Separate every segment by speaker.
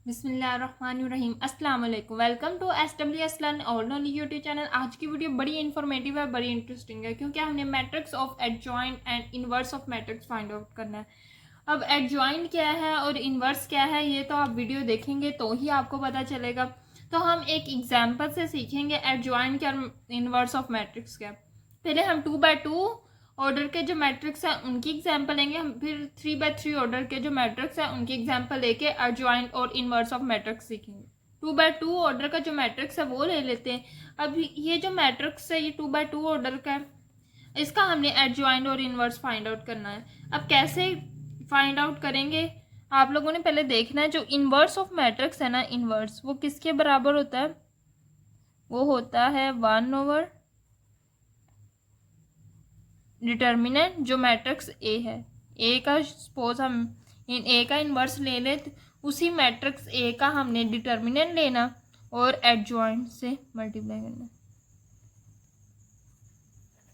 Speaker 1: बिस्मिल्लाहिर्रहमानिर्रहीम अस्सलाम वालेकुम। Welcome to SWS learn all knowledge YouTube channel. आज की वीडियो बड़ी इन्फॉर्मेटिव है, बड़ी इंटरेस्टिंग है क्योंकि हमने matrix of adjoint and inverse of matrix find out करना है। अब एडजॉइंट क्या है और इनवर्स क्या है ये तो आप वीडियो देखेंगे तो ही आपको पता चलेगा। तो हम एक एग्जाम्पल से सीखेंगे एडजॉइंट क्या और इनवर्स ऑफ मैट्रिक्स क्या। पहले हम 2x2 ऑर्डर के जो मैट्रिक्स है उनकी एग्जांपल लेंगे, हम फिर 3x3 ऑर्डर के जो मैट्रिक्स है उनकी एग्जांपल लेके एडजॉइंट और इनवर्स ऑफ मैट्रिक्स सीखेंगे। 2x2 ऑर्डर का जो मैट्रिक्स है वो ले लेते हैं। अब ये जो मैट्रिक्स है ये 2x2 ऑर्डर का है, इसका हमने एडजॉइंट और इनवर्स फाइंड आउट करना है। अब कैसे फाइंड आउट करेंगे आप लोगों ने पहले देखना है। जो इनवर्स ऑफ मैट्रिक्स है ना, इनवर्स वो किसके बराबर होता है? वो होता है 1/, डिटर्मिनेंट जो मैट्रिक्स ए है, ए का सपोज हम ए का इन्वर्स ले ले तो उसी मैट्रिक्स ए का हमने डिटर्मिनेंट लेना और एडजॉइंट से मल्टीप्लाई करना।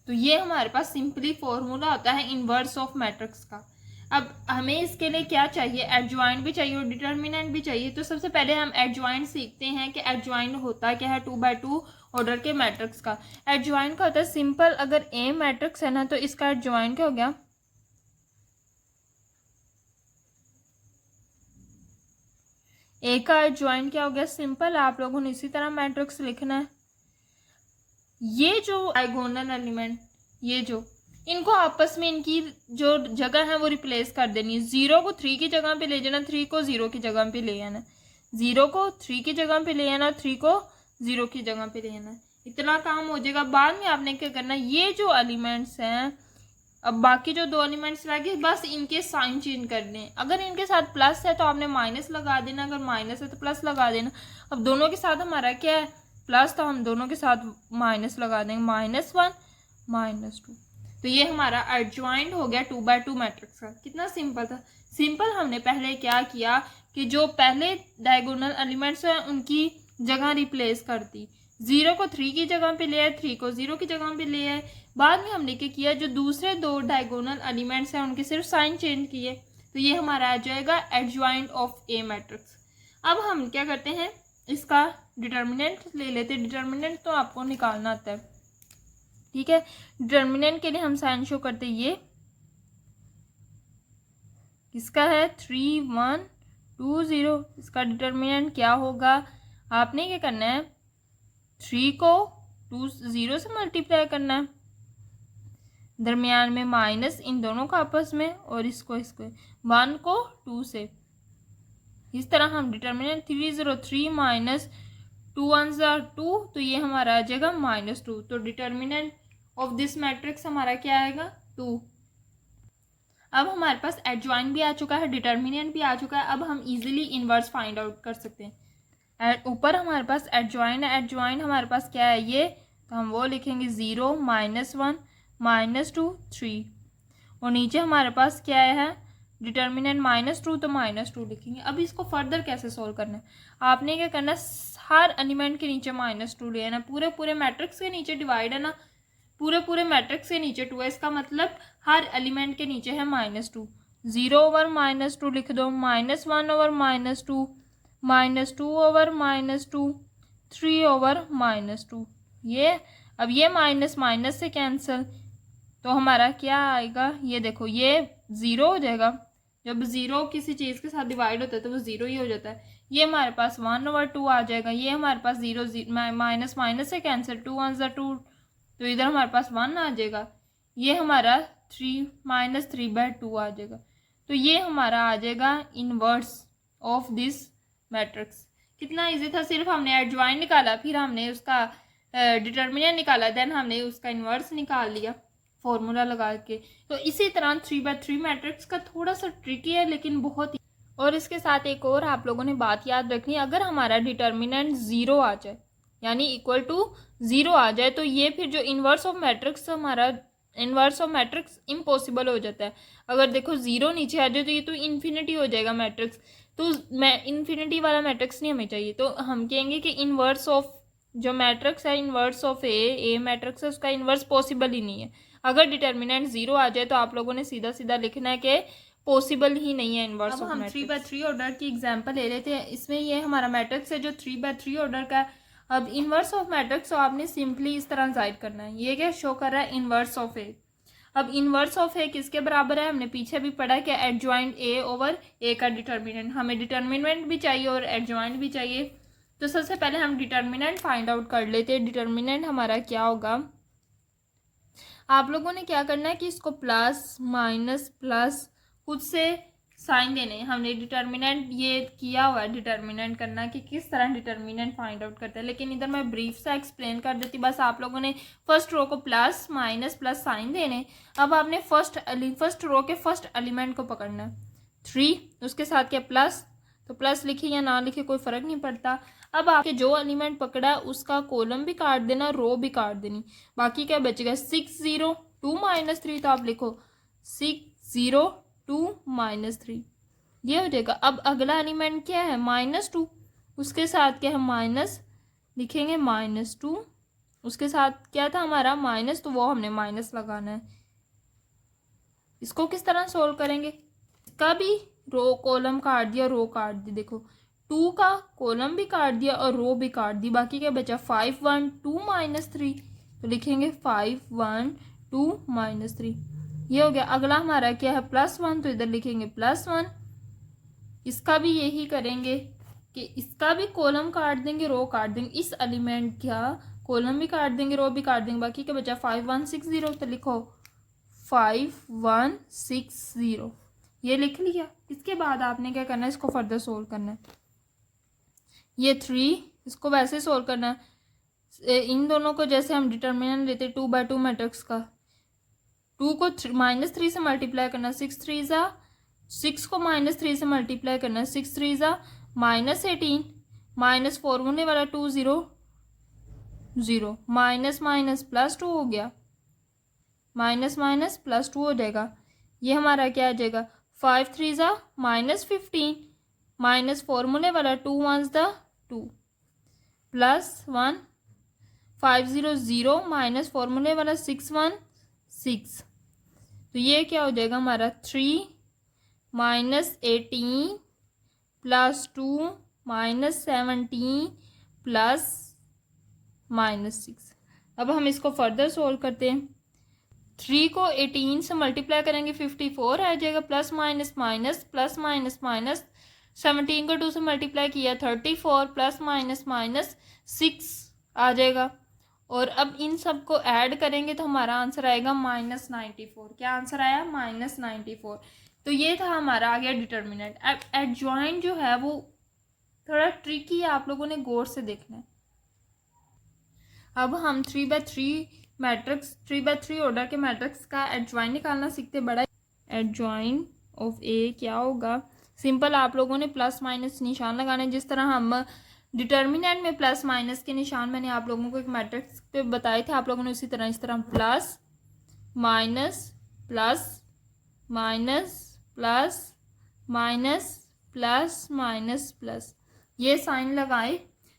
Speaker 1: तो ये हमारे पास सिंपली फॉर्मूला होता है इन्वर्स ऑफ मैट्रिक्स का। अब हमें इसके लिए क्या चाहिए? एडजॉइंट भी चाहिए और डिटर्मिनेंट भी चाहिए। तो सबसे पहले हम एडजॉइंट सीखते हैं कि एडजॉइंट होता क्या है 2x2 ऑर्डर के मैट्रिक्स का। एडजॉइंट का होता है सिंपल, अगर ए मैट्रिक्स है ना तो इसका एडजॉइंट क्या हो गया? ए का एडजॉइंट क्या हो गया? सिंपल, आप लोगों ने इसी तरह मैट्रिक्स लिखना है। ये जो डायगोनल एलिमेंट, ये जो इनको आपस में इनकी जो जगह है वो रिप्लेस कर देनी है। 0 को 3 की जगह पे ले जाना, 3 को 0 की जगह पे ले आना, 0 को 3 की जगह पे ले आना, 3 को 0 की जगह पे ले आना। इतना काम हो जाएगा। बाद में आपने क्या करना है, ये जो एलिमेंट्स हैं, अब बाकी जो 2 एलिमेंट्स रह गए बस इनके साइन चेंज करने। अगर इनके साथ प्लस है तो आपने माइनस लगा देना, अगर माइनस है तो प्लस लगा देना। अब दोनों के साथ हमारा क्या है? प्लस, तो हम दोनों के साथ माइनस लगा देंगे, -1 -2। तो ये हमारा एडजॉइंट हो गया 2x2 मैट्रिक्स का। कितना सिंपल था। सिंपल हमने पहले क्या किया कि जो पहले डायगोनल एलिमेंट्स हैं उनकी जगह रिप्लेस कर दी। 0 को 3 की जगह पे ले आए, 3 को 0 की जगह पे ले आए। बाद में हमने क्या किया, जो दूसरे 2 डायगोनल एलिमेंट्स हैं उनके सिर्फ साइन चेंज किए। तो ये हमारा आ जाएगा एडजॉइंट ऑफ ए मैट्रिक्स। अब हम क्या करते हैं, इसका डिटर्मिनेंट ले लेते हैं। डिटर्मिनेंट तो आपको निकालना आता है, ठीक है। डिटर्मिनेंट के लिए हम साइन शो करते हैं। ये किसका है? 3 1 2 0। इसका डिटर्मिनेंट क्या होगा? आपने क्या करना है, 3 को 0 से मल्टीप्लाई करना है, दरमियान में माइनस इन दोनों का आपस में, और इसको 1 को 2 से। इस तरह हम डिटर्मिनेंट 3 0 3 माइनस 2 1 2, तो ये हमारा आ जाएगा -2। तो डिटर्मिनेंट ऑफ दिस मैट्रिक्स हमारा क्या आएगा? 2। अब हमारे पास एडजॉइंट भी आ चुका है, डिटर्मिनेंट भी आ चुका है। अब हम इजीली इनवर्स फाइंड आउट कर सकते हैं। ऊपर हमारे पास एडजॉइंट है, एडजॉइंट हमारे पास क्या है ये, तो हम वो लिखेंगे 0 -1 -2 3। और नीचे हमारे पास क्या है? डिटर्मिनेंट -2, तो -2 लिखेंगे। अब इसको फर्दर कैसे सोल्व करना है? आपने क्या करना है, हर एलिमेंट के नीचे -2 ले आना। पूरे मैट्रिक्स के नीचे डिवाइड है ना, पूरे मैट्रिक्स के नीचे 2 है, इसका मतलब हर एलिमेंट के नीचे है -2। 0/-2 लिख दो, -1/-2, -2/-2, 3/-2। ये अब ये माइनस माइनस से कैंसिल, तो हमारा क्या आएगा? ये देखो, ये 0 हो जाएगा। जब 0 किसी चीज़ के साथ डिवाइड होता है तो वो 0 ही हो जाता है। ये हमारे पास 1/2 आ जाएगा। ये हमारे पास 0 माइनस माइनस से कैंसिल, 2 1 2, तो इधर हमारे पास 1 आ जाएगा। ये हमारा 3 -3/2 आ जाएगा। तो ये हमारा आ जाएगा इनवर्स ऑफ दिस मैट्रिक्स। कितना इजी था, सिर्फ हमने एडजॉइंट निकाला, फिर हमने उसका डिटर्मिनेंट निकाला, देन हमने उसका इनवर्स निकाल लिया फॉर्मूला लगा के। तो इसी तरह 3x3 मैट्रिक्स का थोड़ा सा ट्रिकी है लेकिन बहुत। और इसके साथ एक और आप लोगों ने बात याद रखनी है, अगर हमारा डिटर्मिनेंट 0 आ जाए यानी इक्वल टू 0 आ जाए तो ये फिर जो इन्वर्स ऑफ मैट्रिक्स, हमारा इन्वर्स ऑफ मैट्रिक्स इम्पॉसिबल हो जाता है। अगर देखो 0 नीचे आ जाए तो ये तो इन्फिनिटी हो जाएगा मैट्रिक्स, तो इन्फिनिटी वाला मैट्रिक्स नहीं हमें चाहिए। तो हम कहेंगे कि इन्वर्स ऑफ जो मैट्रिक्स है, इन्वर्स ऑफ ए मैट्रिक्स है, उसका इन्वर्स पॉसिबल ही नहीं है। अगर डिटर्मिनेंट 0 आ जाए तो आप लोगों ने सीधा सीधा लिखना है कि पॉसिबल ही नहीं है इनवर्स
Speaker 2: अब
Speaker 1: ऑफ
Speaker 2: हम
Speaker 1: मैट्रिक्स।
Speaker 2: 3x3 ऑर्डर की एग्जांपल ले लेते हैं। इसमें ये हमारा मैट्रिक्स है जो 3x3 ऑर्डर का है। अब इनवर्स ऑफ मैट्रिक्स तो आपने सिंपली इस तरह जाहिर करना है। ये क्या शो कर रहा है, इनवर्स ऑफ ए। अब इनवर्स ऑफ ए किसके बराबर है, हमने पीछे भी पढ़ा कि एडजॉइंट ए ओवर ए का डिटर्मिनेंट। हमें डिटर्मिनेंट भी चाहिए और एडजॉइंट भी चाहिए। तो सबसे पहले हम डिटर्मिनेंट फाइंड आउट कर लेते हैं। डिटर्मिनेंट हमारा क्या होगा, आप लोगों ने क्या करना है कि इसको प्लस माइनस प्लस खुद से साइन देने। हमने डिटर्मिनेंट ये किया हुआ है, डिटर्मिनेंट करना कि किस तरह डिटर्मिनेंट फाइंड आउट करते हैं, लेकिन इधर मैं ब्रीफ सा एक्सप्लेन कर देती। बस आप लोगों ने फर्स्ट रो को प्लस माइनस प्लस साइन देने। अब आपने फर्स्ट रो के फर्स्ट एलिमेंट को पकड़ना है 3, उसके साथ क्या प्लस, तो प्लस लिखे या ना लिखे कोई फ़र्क नहीं पड़ता। अब आपके जो एलिमेंट पकड़ा है उसका कॉलम भी काट देना, रो भी काट देनी। बाकी क्या बचेगा 6 0 2 -3, तो आप लिखो 6 0 2 -3, ये हो जाएगा। अब अगला एलिमेंट क्या है -2, उसके साथ क्या है माइनस लिखेंगे -2, उसके साथ क्या था हमारा माइनस, तो वो हमने माइनस लगाना है। इसको किस तरह सोल्व करेंगे, इसका भी रो कॉलम काट दिया, रो काट दी। देखो 2 का कॉलम भी काट दिया और रो भी काट दी। बाकी क्या बचा 5 1 2 -3, तो लिखेंगे 5 1 2 -3, ये हो गया। अगला हमारा क्या है +1, तो इधर लिखेंगे +1। इसका भी यही करेंगे कि इसका भी कॉलम काट देंगे, रो काट देंगे। इस एलिमेंट का कॉलम भी काट देंगे, रो भी काट देंगे। बाकी क्या बचा 5 1 6 0, तो लिखो 5 1 6 0, ये लिख लिया। इसके बाद आपने क्या करना है, इसको फर्दर सोल्व करना है। ये 3 इसको वैसे सोल्व करना है। इन दोनों को जैसे हम डिटर्मिनेंट लेते 2/2 मैट्रिक्स का, 2 को -3 से मल्टीप्लाई करना, 6 3 ज़ा 6 को -3 से मल्टीप्लाई करना, 6 3 ज़ा -18, माइनस फॉर्मूले वाला 2 0 0, माइनस माइनस +2 हो गया, माइनस माइनस +2 हो जाएगा। ये हमारा क्या आ जाएगा 5 3 ज़ा -15, माइनस फॉर्मूले वाला 2 1 ज़ा 2 +1, 5 0 0 माइनस फॉर्मूले वाला 6 1 6, तो ये क्या हो जाएगा हमारा 3 -18 +2 -17 +6। अब हम इसको फर्दर सोल्व करते हैं। 3 को 18 से मल्टीप्लाई करेंगे 54 आ जाएगा, plus minus minus plus minus minus, 17 को 2 से मल्टीप्लाई किया 34 प्लस माइनस माइनस 6 आ जाएगा। और अब इन सब को ऐड करेंगे तो हमारा आंसर आएगा -94। क्या आंसर आया -94। तो ये था हमारा आ गया डिटर्मिनेंट। अब एडजॉइंट जो है वो थोड़ा ट्रिकी है, आप लोगों ने गौर से देखना है। अब हम 3/3 मैट्रिक्स 3/3 ऑर्डर के मैट्रिक्स का एडजॉइंट निकालना सीखते। बड़ा एडजॉइंट ऑफ ए क्या होगा, सिंपल आप लोगों ने प्लस माइनस निशान लगाने, जिस तरह हम डिटर्मिनेंट में प्लस माइनस के निशान मैंने आप लोगों को एक मैट्रिक्स पे बताए थे, आप लोगों ने उसी तरह इस तरह plus minus plus minus plus minus plus minus plus ये साइन लगाए।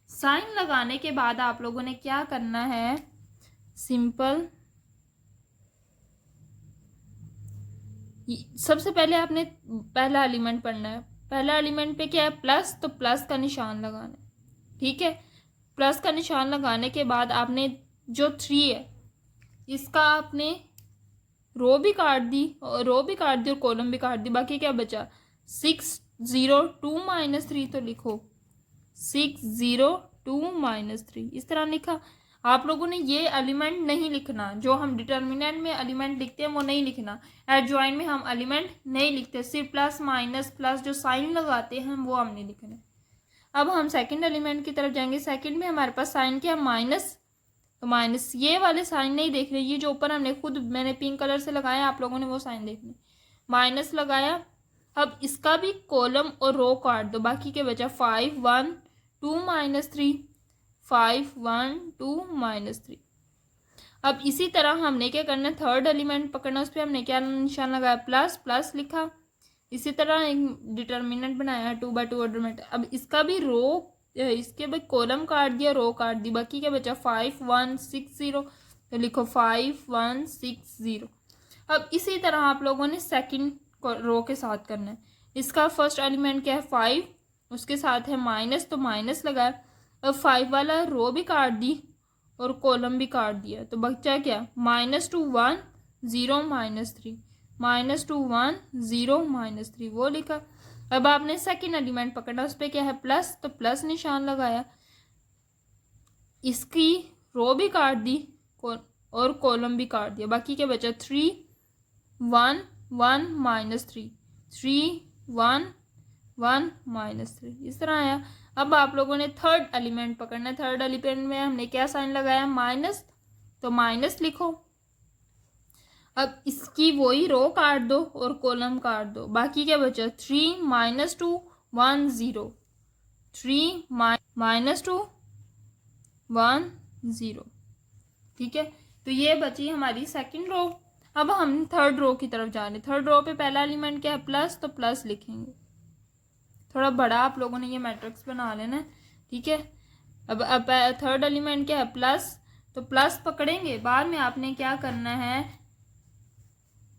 Speaker 2: साइन लगाने के बाद आप लोगों ने क्या करना है, सिंपल सबसे पहले आपने पहला एलिमेंट पढ़ना है। पहला एलिमेंट पे क्या है प्लस, तो प्लस का निशान लगाना है, ठीक है। प्लस का निशान लगाने के बाद आपने जो 3 है इसका आपने रो भी काट दी और कॉलम भी काट दी। बाकी क्या बचा 6 0 2 -3, तो लिखो 6 0 2 -3, इस तरह लिखा। आप लोगों ने ये एलिमेंट नहीं लिखना, जो हम डिटर्मिनेंट में एलिमेंट लिखते हैं वो नहीं लिखना। एडजॉइंट में हम एलिमेंट नहीं लिखते, सिर्फ प्लस माइनस प्लस जो साइन लगाते हैं वो हमने लिखना। अब हम सेकंड एलिमेंट की तरफ जाएंगे। सेकंड में हमारे पास साइन क्या माइनस, तो माइनस ये वाले साइन नहीं देख रहे, ये जो ऊपर मैंने पिंक कलर से लगाया, आप लोगों ने वो साइन देखने। माइनस लगाया। अब इसका भी कॉलम और रो काट दो। बाकी क्या बचा 5 1 2 -3, 5 1 2 -3। अब इसी तरह हमने क्या करना है, थर्ड एलिमेंट पकड़ना, उस पर हमने क्या निशान लगाया प्लस प्लस लिखा। इसी तरह एक डिटर्मिनेंट बनाया 2/2 ऑर्डर में। अब इसका भी इसके बाद कॉलम काट दिया, रो काट दी। बाकी क्या बचा 5 1 6 0, तो लिखो 5 1 6 0। अब इसी तरह आप लोगों ने सेकंड रो के साथ करना है। इसका फर्स्ट एलिमेंट क्या है 5, उसके साथ है माइनस, तो माइनस लगाया। अब 5 वाला रो भी काट दी और कॉलम भी काट दिया, तो बचा क्या -2 1 0 -3, -2 1 0 -3 वो लिखा। अब आपने सेकंड एलिमेंट पकड़ा, उस पर क्या है प्लस, तो प्लस निशान लगाया। इसकी रो भी काट दी और कॉलम भी काट दिया, बाकी क्या बचा 3 1 1 -3 3 1 1 -3 इस तरह आया। अब आप लोगों ने थर्ड एलिमेंट पकड़ना है। थर्ड एलिमेंट में हमने क्या साइन लगाया माइनस, तो माइनस लिखो। अब इसकी वही रो काट दो और कॉलम काट दो, बाकी क्या बचा 3 -2 1 0 3 -2 1 0। ठीक है, तो ये बची हमारी सेकंड रो। अब हम थर्ड रो की तरफ जा रहे हैं। थर्ड रो पे पहला एलिमेंट क्या है प्लस, तो प्लस लिखेंगे। थोड़ा बड़ा आप लोगों ने ये मैट्रिक्स बना लेना है। ठीक है, अब थर्ड एलिमेंट क्या है प्लस, तो प्लस पकड़ेंगे। बाद में आपने क्या करना है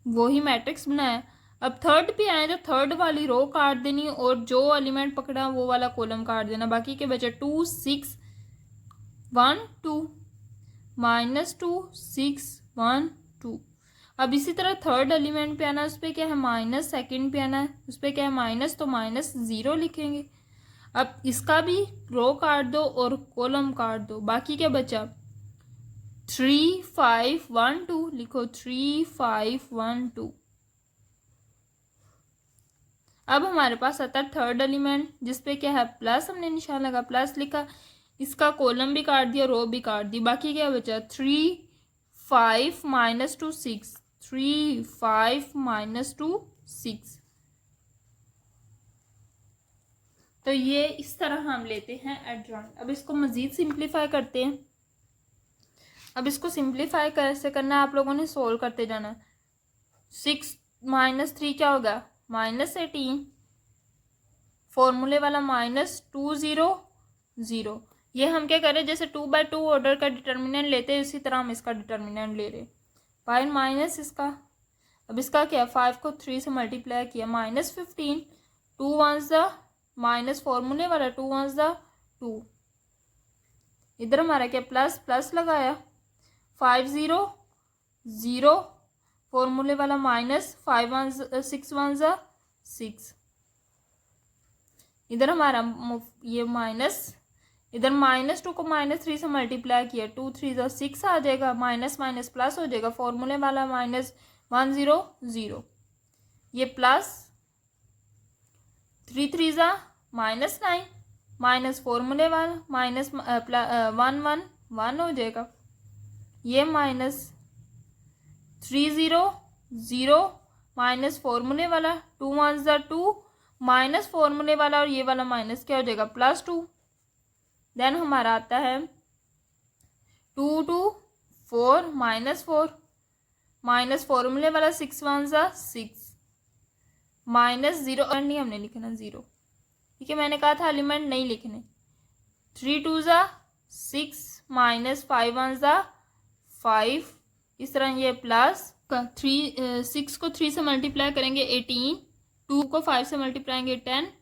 Speaker 2: वही मैट्रिक्स बनाया। अब थर्ड पे आए तो थर्ड वाली रो काट देनी और जो एलिमेंट पकड़ा वो वाला कॉलम काट देना। बाकी के बचे 2 6 1 2 -2 6 1 2। अब इसी तरह थर्ड एलिमेंट पे आना, उस पर क्या है माइनस, सेकेंड पे आना है उस पर क्या है माइनस, तो -0 लिखेंगे। अब इसका भी रो काट दो और कॉलम काट दो, बाकी क्या बचा 3 5 1 2 लिखो 3 5 1 2। अब हमारे पास आता है थर्ड एलिमेंट जिसपे क्या है प्लस, हमने निशान लगा प्लस लिखा। इसका कॉलम भी काट दिया, रो भी काट दी, बाकी क्या बचा 3 5 -2 6 3 5 -2 6। तो ये इस तरह हम लेते हैं एडजॉइंट। अब इसको मजीद सिंप्लीफाई करते हैं। अब इसको सिंप्लीफाई कैसे करना है आप लोगों ने सोल्व करते जाना है। 6 -3 क्या होगा -18, फॉर्मूले वाला -2 0 0। ये हम क्या करें जैसे 2/2 ऑर्डर का डिटर्मिनेंट लेते हैं इसी तरह हम इसका डिटर्मिनेंट ले रहे। बाय माइनस इसका, अब इसका क्या 5 को 3 से मल्टीप्लाई किया -15, 2 1 ज़ा माइनस फॉर्मूले वाला 2 1 ज़ा 2। इधर हमारा क्या प्लस प्लस लगाया 5 0 0 फॉर्मूले वाला -5 6 1 ज़ा 6। इधर हमारा ये माइनस, इधर -2 को -3 से मल्टीप्लाई किया 2 3 ज़ा 6 आ जाएगा, माइनस माइनस प्लस हो जाएगा, फॉर्मूले वाला -1 0 0। ये प्लस 3 3 ज़ा -9 माइनस फॉर्मूले वाला -1 1 1 हो जाएगा। ये -3 0 0 माइनस फॉर्मूले वाला 2 1 ज़ा 2 माइनस फॉर्मूले वाला और ये वाला माइनस क्या हो जाएगा +2। देन हमारा आता है 2 2 4 -4 माइनस फॉर्मूले वाला 6 1 ज़ा 6 -0 और नहीं हमने लिखना 0। ठीक है, मैंने कहा था एलिमेंट नहीं लिखने। 3 2 ज़ा 6 -5 1 ज़ा 5। इस तरह ये प्लस 6 को 3 से मल्टीप्लाई करेंगे 18, 2 को 5 से मल्टीप्लाई करेंगे 10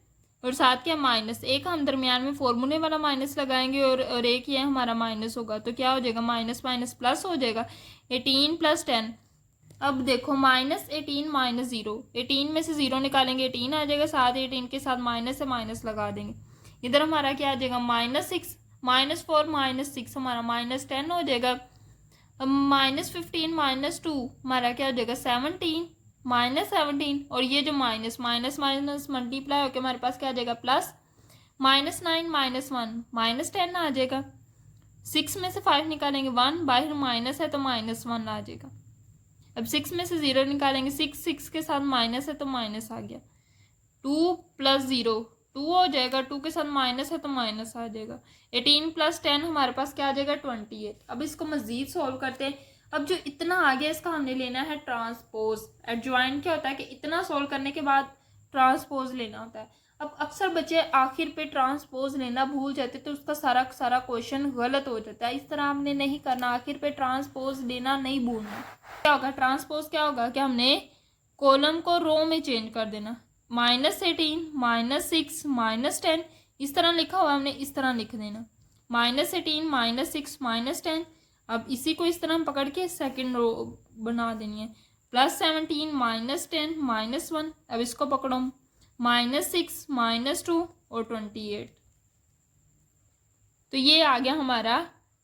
Speaker 2: और साथ क्या माइनस, एक हम दरमियान में फॉर्मूले वाला माइनस लगाएंगे और एक ये हमारा माइनस होगा, तो क्या हो जाएगा माइनस माइनस प्लस हो जाएगा 18 + 10। अब देखो -18 -0, 18 में से 0 निकालेंगे 18 आ जाएगा, साथ 18 के साथ माइनस से माइनस लगा देंगे। इधर हमारा क्या आ जाएगा -6 -4 -6 हमारा -10 हो जाएगा। अब -15 -2 हमारा क्या हो जाएगा 17 -17 और ये जो माइनस माइनस माइनस मल्टीप्लाई होकर हमारे पास क्या आ जाएगा प्लस -9 -1 -10 आ जाएगा। 6 में से 5 निकालेंगे 1, बाहर माइनस है तो -1 आ जाएगा। अब 6 में से 0 निकालेंगे 6 के साथ माइनस है तो माइनस आ गया। 2 + 0 2 हो जाएगा, 2 के साथ माइनस है तो माइनस आ जाएगा। 18 + 10 हमारे पास क्या आ जाएगा 28। अब इसको मजीद सॉल्व करते हैं। अब जो इतना आ गया इसका हमने लेना है ट्रांसपोज। एडजॉइंट क्या होता है कि इतना सॉल्व करने के बाद ट्रांसपोज लेना होता है। अब अक्सर बच्चे आखिर पे ट्रांसपोज लेना भूल जाते तो उसका सारा क्वेश्चन गलत हो जाता है। इस तरह हमने नहीं करना, आखिर पे ट्रांसपोज लेना नहीं भूलना। क्या होगा ट्रांसपोज, क्या होगा कि हमने कॉलम को रो में चेंज कर देना। -18 -6 -10 इस तरह लिखा हुआ हमने इस तरह लिख देना। -18 -6 -10। अब इसी को इस तरह पकड़ के सेकंड रो बना देनी है। +17 -10 -1। अब इसको पकड़ो -6 -2 और 28। तो ये आ गया हमारा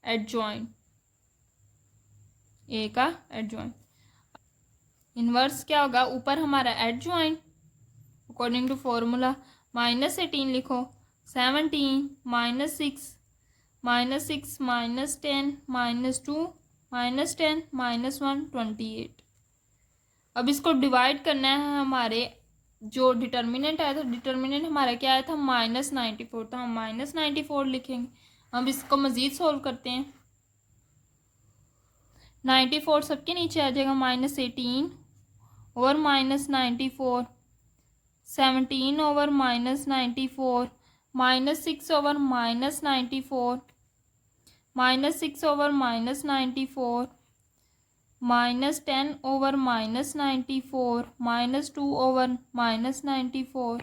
Speaker 2: एडजॉइंट, ए का एडजॉइंट। इनवर्स क्या होगा, ऊपर हमारा एडजॉइंट अकॉर्डिंग टू फॉर्मूला। -18 लिखो, 17 -6 -6 -10 -2 -10 -1 28। अब इसको डिवाइड करना है। हमारे जो डिटर्मिनेंट आया था, डिटर्मिनेंट हमारा क्या आया था, -94 था। हम -94 लिखेंगे। अब इसको मज़ीद सॉल्व करते हैं। 94 सबके नीचे आ जाएगा, -18 over -94, 17 over -94, -6 over -94, -6 over -94, -10 over -94, -2 over -94,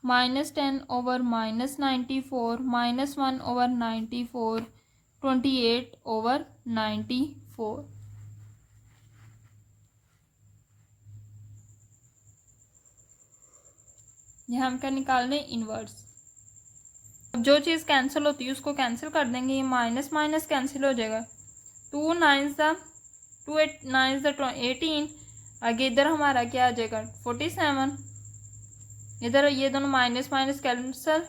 Speaker 2: -10 over -94, -1 over 94, 28 over 94। यहाँ हम क्या निकाल रहे हैं, इनवर्स। अब जो चीज़ कैंसिल होती है उसको कैंसिल कर देंगे। ये माइनस माइनस कैंसिल हो जाएगा। 2 9 2 8 9 18। आगे इधर हमारा क्या आ जाएगा, 47। इधर ये दोनों माइनस माइनस कैंसिल,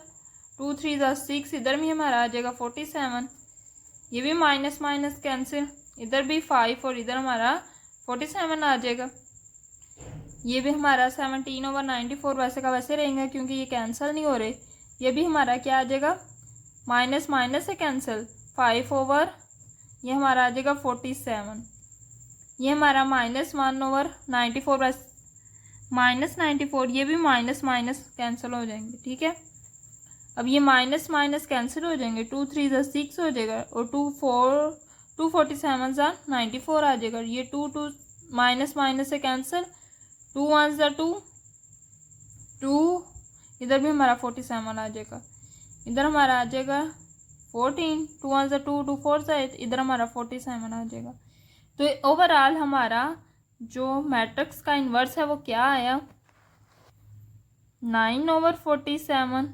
Speaker 2: 2 3 6। इधर भी हमारा आ जाएगा 47। ये भी माइनस माइनस कैंसिल, इधर भी 5 और इधर हमारा 47 आ जाएगा। ये भी हमारा 17 ओवर 94 वैसे का वैसे रहेंगे क्योंकि ये कैंसिल नहीं हो रहे। ये भी हमारा क्या आ जाएगा, माइनस माइनस से कैंसिल, 5 ओवर ये हमारा आ जाएगा 47। ये हमारा -1 ओवर 94 वैसे -94। ये भी माइनस माइनस कैंसिल हो जाएंगे, ठीक है। अब ये माइनस माइनस कैंसिल हो जाएंगे, 2 3 6 हो जाएगा और 2 47 94 आ जाएगा। ये 2 माइनस माइनस से कैंसिल, 2 1 2, इधर भी हमारा 47 आ जाएगा। इधर हमारा आ जाएगा 14, 2 1 2 2 4 8, इधर हमारा 47 आ जाएगा। तो ओवरऑल हमारा जो मैट्रिक्स का इन्वर्स है वो क्या आया, 9 ओवर 47,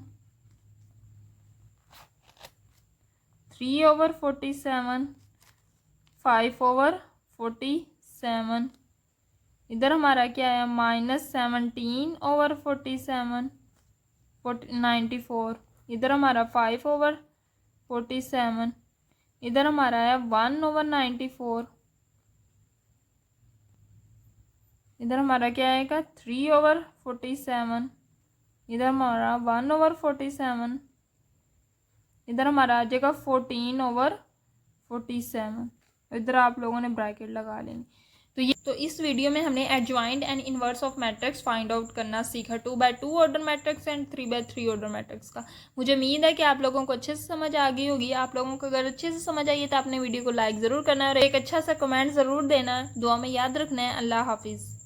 Speaker 2: 3 ओवर 47, 5 ओवर 47। इधर हमारा क्या आया, -17 ओवर 47 94। इधर हमारा 5 ओवर 47। इधर हमारा आया 1 ओवर 94। इधर हमारा क्या आएगा, 3 ओवर 47। इधर हमारा 1 ओवर 47। इधर हमारा आ जाएगा 14 ओवर 47। इधर आप लोगों ने ब्रैकेट लगा लेंगे। तो इस वीडियो में हमने adjoint and inverse of matrix find out करना सीखा, 2x2 order matrix and 3x3 order matrix का। मुझे उम्मीद है कि आप लोगों को अच्छे से समझ आ गई होगी। आप लोगों को अगर अच्छे से समझ आई है तो आपने वीडियो को लाइक ज़रूर करना है और एक अच्छा सा कमेंट ज़रूर देना। दुआ में याद रखना है। अल्लाह हाफिज़।